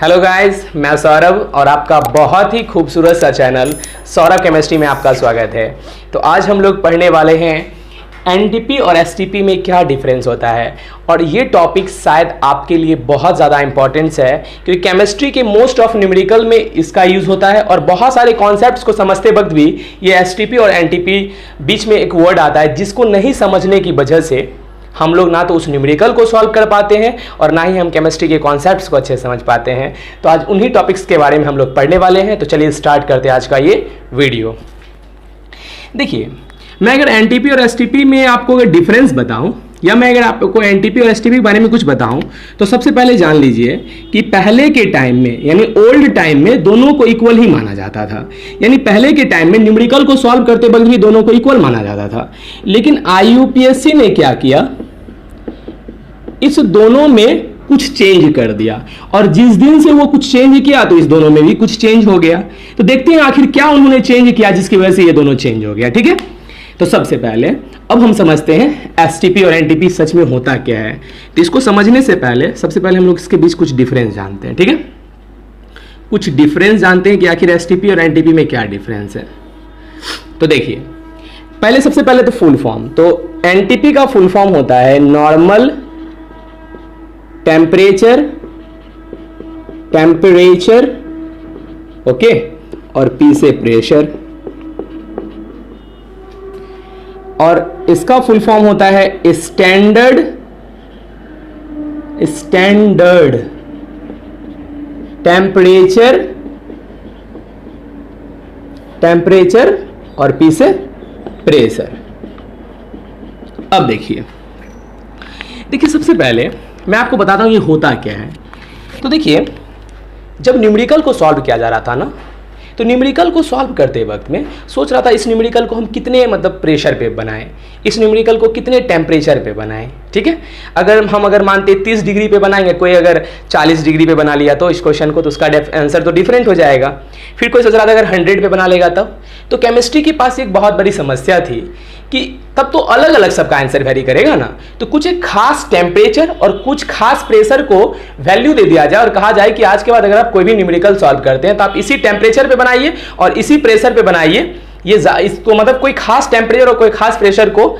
Hello guys, मैं सौरभ और आपका बहुत ही खूबसूरत सा चैनल सौरभ केमिस्ट्री में आपका स्वागत है। तो आज हम लोग पढ़ने वाले हैं एनटीपी और एसटीपी में क्या डिफरेंस होता है, और ये टॉपिक शायद आपके लिए बहुत ज़्यादा इंपॉर्टेंस है क्योंकि केमिस्ट्री के मोस्ट ऑफ न्यूमेरिकल में इसका यूज़ होता है और बहुत सारे कॉन्सेप्ट्स को समझते वक्त भी ये एसटीपी और एनटीपी बीच में एक वर्ड आता है जिसको नहीं समझने की वजह से हम लोग ना तो उस न्यूमेरिकल को सॉल्व कर पाते हैं और ना ही हम केमिस्ट्री के कॉन्सेप्ट्स को अच्छे से समझ पाते हैं। तो आज उन्हीं टॉपिक्स के बारे में हम लोग पढ़ने वाले हैं। तो चलिए स्टार्ट करते हैं आज का ये वीडियो। देखिए, मैं अगर एनटीपी और एसटीपी में आपको अगर डिफरेंस बताऊं या मैं अगर आपको एनटीपी और एसटीपी के बारे में कुछ बताऊं तो सबसे पहले जान लीजिए कि पहले के टाइम में यानी ओल्ड टाइम में दोनों को इक्वल ही माना जाता था। यानी पहले के टाइम में न्यूमेरिकल को सॉल्व करते वक्त भी दोनों को इक्वल माना जाता था। लेकिन आईयूपीएससी ने क्या किया, इस दोनों में कुछ चेंज कर दिया, और जिस दिन से वो कुछ चेंज किया तो इस दोनों में भी कुछ चेंज हो गया। तो देखते हैं आखिर क्या उन्होंने चेंज किया जिसकी वजह से ये दोनों चेंज हो गया। ठीक है, तो सबसे पहले अब हम समझते हैं एसटीपी और एनटीपी सच में होता क्या है। तो इसको समझने से पहले सबसे पहले हम लोग इसके बीच कुछ डिफरेंस जानते हैं। ठीक है, कुछ डिफरेंस जानते हैं कि आखिर एसटीपी और एनटीपी में क्या डिफरेंस है। तो देखिए, पहले सबसे पहले तो फुल फॉर्म। तो एनटीपी का फुल फॉर्म होता है नॉर्मल टेम्परेचर ओके, और पी से प्रेशर, और इसका फुल फॉर्म होता है स्टैंडर्ड टेम्परेचर और पी से प्रेशर। अब देखिए सबसे पहले मैं आपको बताता हूं ये होता क्या है। तो देखिए, जब न्यूमेरिकल को सॉल्व किया जा रहा था ना, तो न्यूमेरिकल को सॉल्व करते वक्त में सोच रहा था इस न्यूमेरिकल को हम कितने प्रेशर पे बनाएं, इस न्यूमेरिकल को कितने टेम्परेचर पे बनाएं। ठीक है, अगर मानते 30 डिग्री पे बनाएंगे, कोई अगर 40 डिग्री पे बना लिया तो इस क्वेश्चन को, तो उसका आंसर तो डिफरेंट हो जाएगा। फिर कोई सोच रहा था अगर 100 पे बना लेगा तब। तो केमिस्ट्री के पास एक बहुत बड़ी समस्या थी कि तब तो अलग अलग सबका आंसर वेरी करेगा ना, तो कुछ एक खास टेम्परेचर और कुछ खास प्रेशर को वैल्यू दे दिया जाए और कहा जाए कि आज के बाद अगर आप कोई भी न्यूमेरिकल सॉल्व करते हैं तो आप इसी टेम्परेचर पे बनाइए और इसी प्रेशर पे बनाइए। ये इसको कोई खास टेम्परेचर और कोई खास प्रेशर को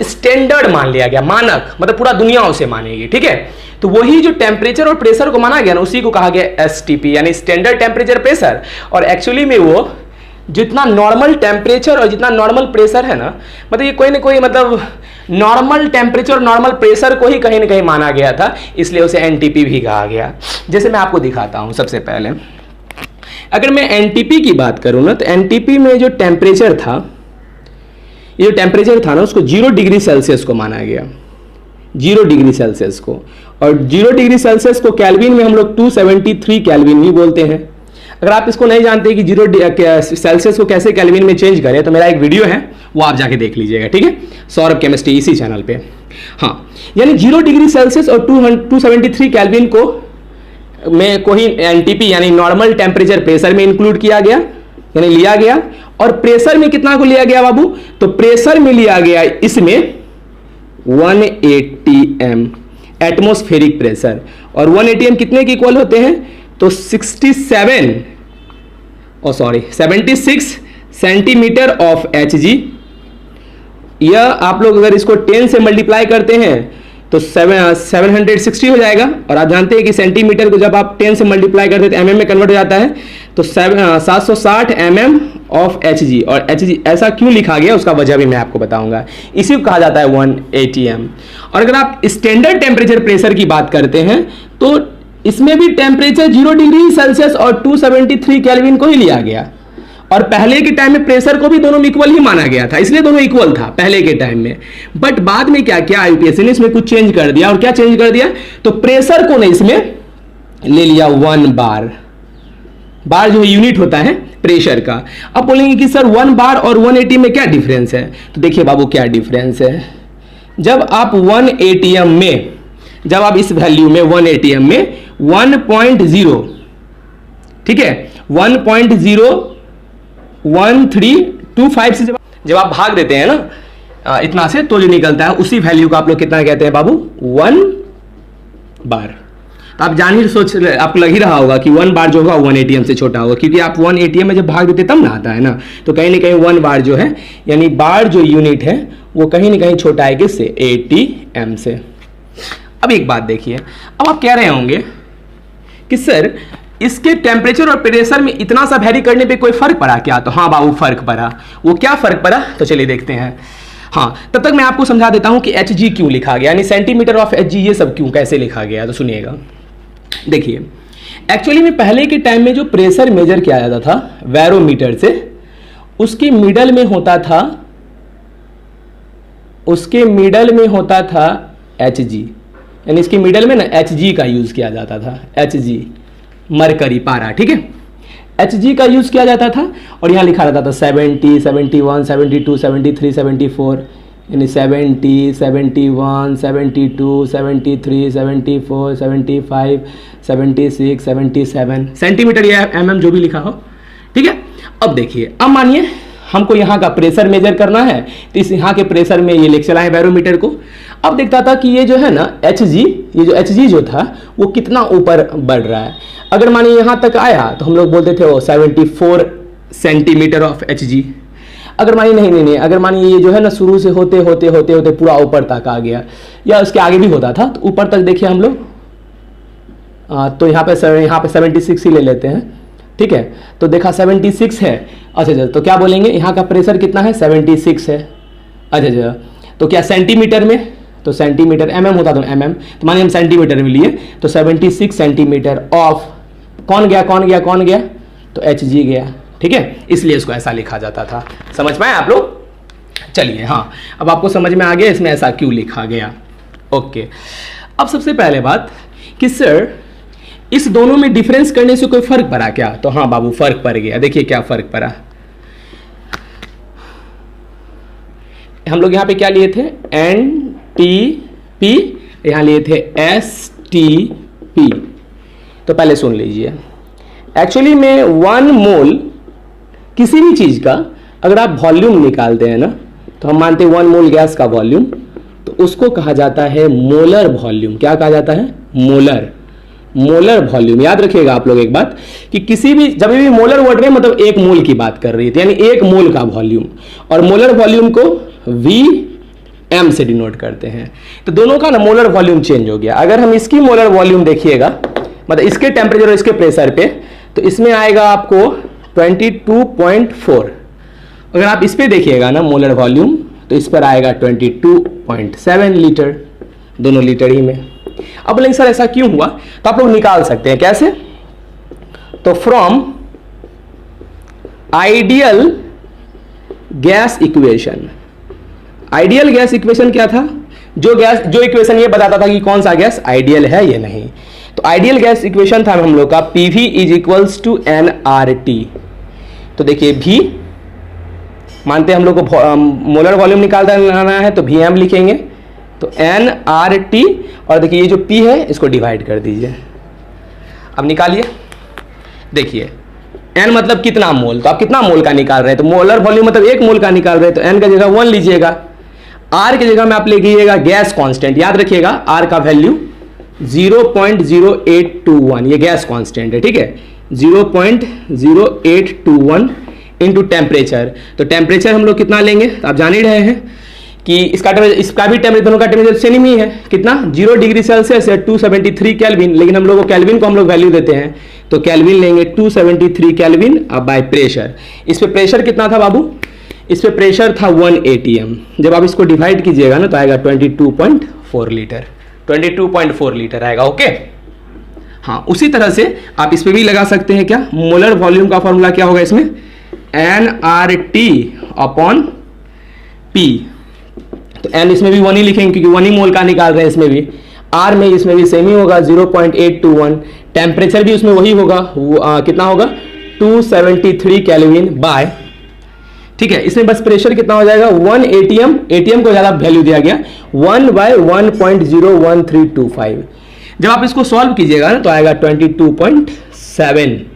स्टैंडर्ड मान लिया गया, मानक, पूरा दुनिया उसे मानेगी। ठीक है, तो वही जो टेम्परेचर और प्रेशर को माना गया ना, उसी को कहा गया एसटीपी यानी स्टैंडर्ड टेम्परेचर प्रेशर। और एक्चुअली में वो जितना नॉर्मल टेम्परेचर और जितना नॉर्मल प्रेशर है ना, ये कोई ना कोई नॉर्मल टेम्परेचर और नॉर्मल प्रेशर को ही कहीं ना कहीं माना गया था, इसलिए उसे एनटीपी भी कहा गया। जैसे मैं आपको दिखाता हूं। सबसे पहले अगर मैं एनटीपी की बात करूं ना, तो एनटीपी में जो टेम्परेचर था, ये जो टेम्परेचर था ना, उसको 0 डिग्री सेल्सियस को माना गया, 0 डिग्री सेल्सियस को। और 0 डिग्री सेल्सियस को कैल्विन में हम लोग 273 कैल्विन भी बोलते हैं। अगर आप इसको नहीं जानते कि 0 सेल्सियस को कैसे केल्विन में चेंज करें, तो मेरा एक वीडियो है, वो आप जाके देख लीजिएगा। ठीक है, सौरभ केमिस्ट्री इसी चैनल पे। हाँ, यानी 0 डिग्री सेल्सियस और 273 कैल्विन को ही एनटीपी यानी नॉर्मल टेम्परेचर प्रेशर में इंक्लूड किया गया, यानी लिया गया। और प्रेशर में कितना को लिया गया बाबू, तो प्रेशर में लिया गया इसमें 180 m एटमॉस्फेरिक प्रेशर। और 180 m कितने के इक्वल होते हैं, तो 76 सेंटीमीटर ऑफ Hg। यह आप लोग अगर इसको 10 से मल्टीप्लाई करते हैं तो 760 हो जाएगा। और आप जानते हैं कि सेंटीमीटर को जब आप 10 से मल्टीप्लाई करते हैं तो mm में कन्वर्ट हो जाता है, तो 760 mm ऑफ Hg। और Hg ऐसा क्यों लिखा गया उसका वजह भी मैं आपको बताऊंगा। इसी को कहा जाता है 180 m। और अगर आप स्टैंडर्ड टेम्परेचर प्रेशर की बात करते हैं तो इसमें भी टेम्परेचर 0 डिग्री सेल्सियस और 273 केल्विन को ही लिया गया। और पहले के टाइम में प्रेशर को भी दोनों में इक्वल ही माना गया था, इसलिए दोनों इक्वल था पहले के टाइम में। बट बाद में क्या किया आईयूपीएससी ने, इसमें कुछ चेंज कर दिया। और क्या चेंज कर दिया, तो प्रेशर को नहीं इसमें ले लिया 1 बार। बार जो यूनिट होता है प्रेशर का। अब बोलेंगे कि सर 1 बार और 180 में क्या डिफरेंस है, तो देखिए बाबू क्या डिफरेंस है। जब आप 180 m में, जब आप इस वैल्यू में 180 m में 1.0, ठीक है, 1.01325 से जब आप भाग देते हैं ना इतना से, तो जो निकलता है उसी वैल्यू को आप लोग कितना कहते हैं बाबू, 1 बार। तो आप जान ही सोच, आपको लग ही रहा होगा कि 1 बार जो होगा 1 ATM से छोटा होगा, क्योंकि आप 1 ATM में जब भाग देते तब ना आता है ना, तो कहीं ना कहीं 1 बार जो है, यानी बार जो यूनिट है वो कहीं ना कहीं छोटा है किससे, ATM से। अब एक बात देखिए, अब आप कह रहे होंगे कि सर इसके टेम्परेचर और प्रेशर में इतना सा वैरी करने पे कोई फर्क पड़ा क्या? तो हाँ बाबू फर्क पड़ा। वो क्या फर्क पड़ा, तो चलिए देखते हैं। हाँ, तब तक मैं आपको समझा देता हूं कि Hg क्यों लिखा गया, यानी सेंटीमीटर ऑफ Hg ये सब क्यों कैसे लिखा गया। तो सुनिएगा, देखिए एक्चुअली में पहले के टाइम में जो प्रेशर मेजर किया जाता था बैरोमीटर से, उसके मिडल में होता था Hg, यानी इसके मिडल में ना Hg का यूज किया जाता था, Hg मरकरी पारा, ठीक है, Hg का यूज किया जाता था। और यहाँ लिखा रहता था 70, 71, 72, 73, 74, यानी 70, 71, 72, 73, 74, 75, 76, 77 सेंटीमीटर या mm जो भी लिखा हो, ठीक है। अब देखिए, अब मानिए हमको यहाँ का प्रेशर मेजर करना है, तो इस यहाँ के प्रेशर में ये लेके चलाएं बैरोमीटर को। अब देखता था कि ये जो है ना Hg, ये जो Hg जो था वो कितना ऊपर बढ़ रहा है। अगर मानिए यहाँ तक आया तो हम लोग बोलते थे वो 74 सेंटीमीटर ऑफ Hg। अगर मानिए नहीं, अगर मानिए ये जो है ना शुरू से होते होते पूरा ऊपर तक आ गया, या उसके आगे भी होता था, तो ऊपर तक देखिए हम लोग, तो यहाँ पे 76 ही ले लेते हैं, ठीक है। तो देखा 76 है, अच्छा, तो क्या बोलेंगे, यहाँ का प्रेशर कितना है, 76 है। अच्छा, तो क्या सेंटीमीटर में, तो सेंटीमीटर, mm होता तो mm, तो मानिए हम सेंटीमीटर में लिए, तो 76 सेंटीमीटर ऑफ कौन गया, तो Hg गया, ठीक है। इसलिए इसको ऐसा लिखा जाता था। समझ पाए आप लोग? चलिए, हाँ, अब आपको समझ में आ गया इसमें ऐसा क्यों लिखा गया। ओके, अब सबसे पहले बात कि सर इस दोनों में डिफरेंस करने से कोई फर्क पड़ा क्या? तो हाँ बाबू फर्क पड़ गया। देखिए क्या फर्क पड़ा, हम लोग यहाँ पे क्या लिए थे, NTP, यहाँ लिए थे STP। तो पहले सुन लीजिए, एक्चुअली में 1 मोल किसी भी चीज का अगर आप वॉल्यूम निकालते हैं ना, तो हम मानते हैं 1 मोल गैस का वॉल्यूम, तो उसको कहा जाता है मोलर वॉल्यूम। क्या कहा जाता है, मोलर वॉल्यूम। याद रखिएगा आप लोग एक बात कि किसी भी जब भी मोलर वर्ड में मतलब 1 मोल की बात कर रही थी, यानी 1 मोल का वॉल्यूम, और मोलर वॉल्यूम को Vm से डिनोट करते हैं। तो दोनों का ना मोलर वॉल्यूम चेंज हो गया। अगर हम इसकी मोलर वॉल्यूम देखिएगा, मतलब इसके टेम्परेचर और इसके प्रेशर पे, तो इसमें आएगा आपको 22.4। अगर आप इस पे देखिएगा ना मोलर वॉल्यूम, तो इस पर आएगा 22.7 लीटर, दोनों लीटर ही में। अब बोलेंगे सर ऐसा क्यों हुआ, तो आप लोग निकाल सकते हैं कैसे, तो from ideal gas equation. Ideal gas equation क्या था, जो इक्वेशन ये बताता था कि कौन सा गैस आइडियल है या नहीं। तो आइडियल गैस इक्वेशन था हम लोग का PV = nRT। तो देखिए V मानते हैं हम लोग को मोलर वॉल्यूम निकालना है, तो Vm लिखेंगे, तो nRT, और देखिए ये जो P है इसको डिवाइड कर दीजिए। अब निकालिए, देखिए n मतलब कितना मोल, तो आप कितना मोल का निकाल रहे हैं, तो मोलर वॉल्यूम मतलब 1 मोल का निकाल रहे हैं, तो n का जगह 1 लीजिएगा। r के जगह में आप लिखिएगा गैस कांस्टेंट। याद रखिएगा r का वैल्यू 0.0821, ये गैस कांस्टेंट है, ठीक है, 0.0821 इंटू टेम्परेचर। तो टेम्परेचर हम लोग कितना लेंगे, तो आप जान ही रहे हैं कि इसका भी टेम्परेचर, दोनों का टेम्परेचर सेम ही है, कितना 0 डिग्री सेल्सियस है, 273 केल्विन, लेकिन हम लोग को केल्विन को हम लोग वैल्यू देते हैं, तो केल्विन लेंगे 273 केल्विन। अब बाय प्रेशर, इस पे प्रेशर कितना था बाबू, इस पे प्रेशर था 1 ATM। जब आप इसको डिवाइड कीजिएगा ना, तो आएगा 22.4 लीटर, 22.4 लीटर आएगा। ओके, हाँ, उसी तरह से आप इस पे भी लगा सकते हैं। क्या मोलर वॉल्यूम का फॉर्मूला क्या होगा इसमें, nRT/P। तो n इसमें भी 1 ही लिखेंगे क्योंकि 1 ही मोल का निकाल रहे हैं इसमें भी। r में इसमें भी सेम ही होगा 0.821। टेम्परेचर भी उसमें वही होगा, कितना होगा 273 केल्विन बाय, ठीक है। इसमें बस प्रेशर कितना हो जाएगा 1 ATM, ATM को ज्यादा वैल्यू दिया गया 1/1.01325। जब आप इसको सॉल्व कीजिएगा ना, तो आएगा 22.7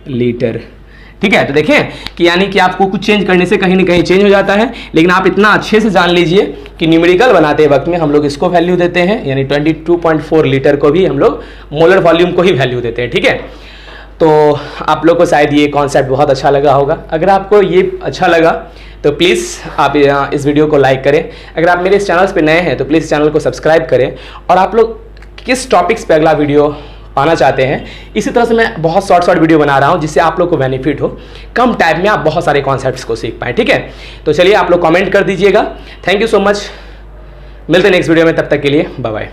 लीटर, ठीक है, तो देखें कि यानी कि आपको कुछ चेंज करने से कहीं ना कहीं चेंज हो जाता है, लेकिन आप इतना अच्छे से जान लीजिए कि न्यूमेरिकल बनाते वक्त में हम लोग इसको वैल्यू देते हैं, यानी 22.4 लीटर को भी हम लोग मोलर वॉल्यूम को ही वैल्यू देते हैं। ठीक है, तो आप लोग को शायद ये कॉन्सेप्ट बहुत अच्छा लगा होगा। अगर आपको ये अच्छा लगा तो प्लीज़ आप इस वीडियो को लाइक करें। अगर आप मेरे इस चैनल पे नए हैं तो प्लीज़ चैनल को सब्सक्राइब करें। और आप लोग किस टॉपिक्स पे अगला वीडियो पाना चाहते हैं, इसी तरह से मैं बहुत शॉर्ट वीडियो बना रहा हूं जिससे आप लोग को बेनिफिट हो, कम टाइम में आप बहुत सारे कॉन्सेप्ट्स को सीख पाएँ। ठीक है, तो चलिए आप लोग कमेंट कर दीजिएगा। थैंक यू सो मच, मिलते हैं नेक्स्ट वीडियो में, तब तक के लिए बाय बाय।